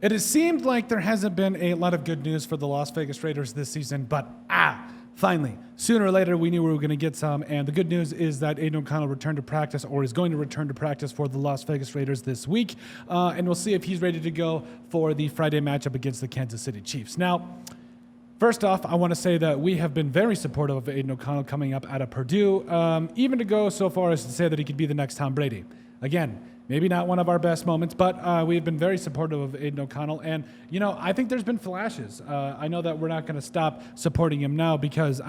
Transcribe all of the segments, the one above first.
It has seemed like there hasn't been a lot of good news for the Las Vegas Raiders this season, but finally, sooner or later, we knew we were going to get some. And the good news is that Aidan O'Connell returned to practice, or is going to return to practice for the Las Vegas Raiders this week. And we'll see if he's ready to go for the Friday matchup against the Kansas City Chiefs. Now, first off, I want to say that we have been very supportive of Aidan O'Connell coming up out of Purdue, even to go so far as to say that he could be the next Tom Brady. Again, maybe not one of our best moments, but we have been very supportive of Aidan O'Connell. And, I think there's been flashes. I know that we're not going to stop supporting him now because,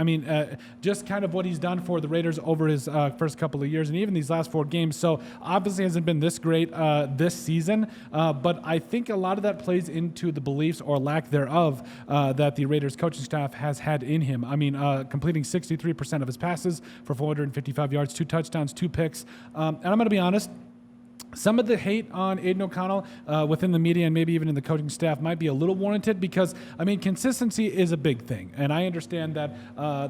just kind of what he's done for the Raiders over his first couple of years and even these last 4 games. So obviously hasn't been this great this season, but I think a lot of that plays into the beliefs or lack thereof that the Raiders coaching staff has had in him. Completing 63% of his passes for 455 yards, 2 touchdowns, 2 picks. And I'm going to be honest, some of the hate on Aidan O'Connell within the media and maybe even in the coaching staff might be a little warranted because, consistency is a big thing. And I understand that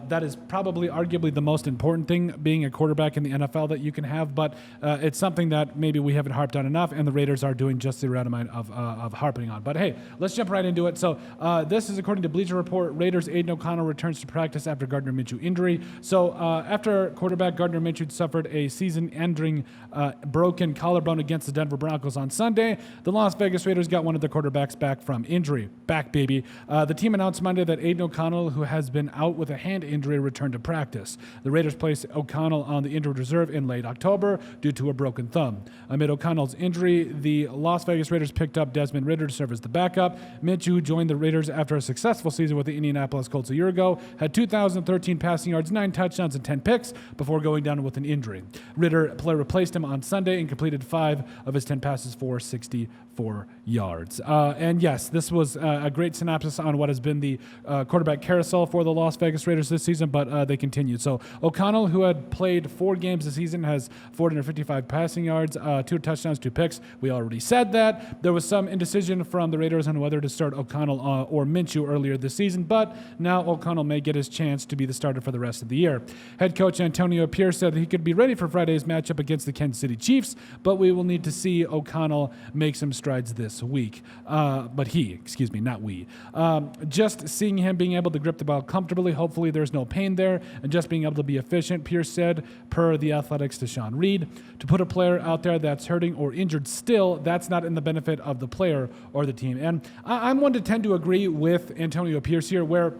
that is probably arguably the most important thing being a quarterback in the NFL that you can have, but it's something that maybe we haven't harped on enough, and the Raiders are doing just the right amount of harping on. But hey, let's jump right into it. So this is according to Bleacher Report. Raiders Aidan O'Connell returns to practice after Gardner Minshew injury. So after quarterback Gardner Minshew suffered a season-ending broken collarbone against the Denver Broncos on Sunday, the Las Vegas Raiders got one of their quarterbacks back from injury. Back, baby. The team announced Monday that Aidan O'Connell, who has been out with a hand injury, returned to practice. The Raiders placed O'Connell on the injured reserve in late October due to a broken thumb. Amid O'Connell's injury, the Las Vegas Raiders picked up Desmond Ridder to serve as the backup. Minshew, who joined the Raiders after a successful season with the Indianapolis Colts a year ago, had 2,013 passing yards, 9 touchdowns, and 10 picks before going down with an injury. Ridder replaced him on Sunday and completed 5 of his 10 passes for 64 yards. And yes, this was a great synopsis on what has been the quarterback carousel for the Las Vegas Raiders this season, but they continued. So O'Connell, who had played 4 games this season, has 455 passing yards, 2 touchdowns, 2 picks. We already said that. There was some indecision from the Raiders on whether to start O'Connell or Minshew earlier this season, but now O'Connell may get his chance to be the starter for the rest of the year. Head coach Antonio Pierce said that he could be ready for Friday's matchup against the Kansas City Chiefs, but we will need to see O'Connell make some strides this week. Not we. Just seeing him being able to grip the ball comfortably, hopefully there's no pain there, and just being able to be efficient, Pierce said, per the Athletics to Sean Reed. To put a player out there that's hurting or injured still, that's not in the benefit of the player or the team. And I'm one to tend to agree with Antonio Pierce here, where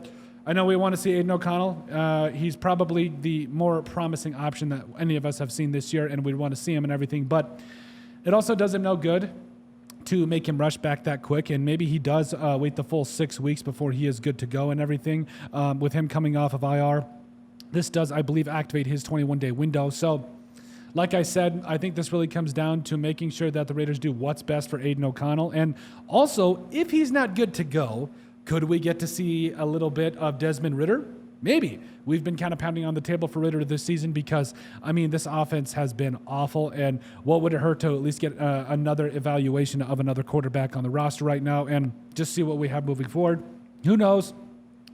I know we want to see Aidan O'Connell. He's probably the more promising option that any of us have seen this year, and we'd want to see him and everything. But it also does him no good to make him rush back that quick, and maybe he does wait the full 6 weeks before he is good to go and everything. With him coming off of IR, this does, I believe, activate his 21-day window. So, like I said, I think this really comes down to making sure that the Raiders do what's best for Aidan O'Connell. And also, if he's not good to go, could we get to see a little bit of Desmond Ridder? Maybe. We've been kind of pounding on the table for Ridder this season because, this offense has been awful, and what would it hurt to at least get another evaluation of another quarterback on the roster right now and just see what we have moving forward? Who knows?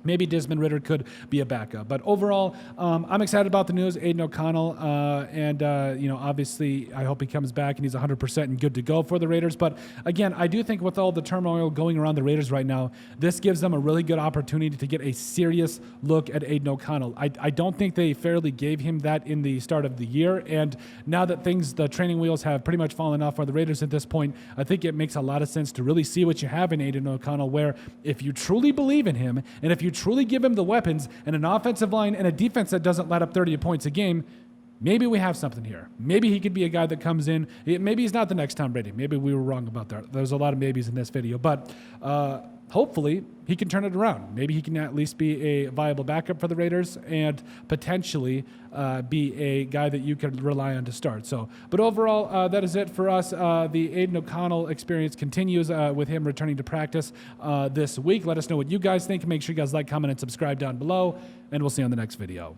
Maybe Desmond Ridder could be a backup. But overall, I'm excited about the news. Aidan O'Connell, obviously, I hope he comes back and he's 100% and good to go for the Raiders. But again, I do think with all the turmoil going around the Raiders right now, this gives them a really good opportunity to get a serious look at Aidan O'Connell. I don't think they fairly gave him that in the start of the year. And now that the training wheels have pretty much fallen off for the Raiders at this point, I think it makes a lot of sense to really see what you have in Aidan O'Connell, where if you truly believe in him and if you truly give him the weapons and an offensive line and a defense that doesn't let up 30 points a game, maybe we have something here. Maybe he could be a guy that comes in. Maybe he's not the next Tom Brady. Maybe we were wrong about that. There's a lot of maybes in this video, but hopefully he can turn it around. Maybe he can at least be a viable backup for the Raiders and potentially be a guy that you could rely on to start. But overall, that is it for us. The Aidan O'Connell experience continues with him returning to practice this week. Let us know what you guys think. Make sure you guys like, comment, and subscribe down below, and we'll see you on the next video.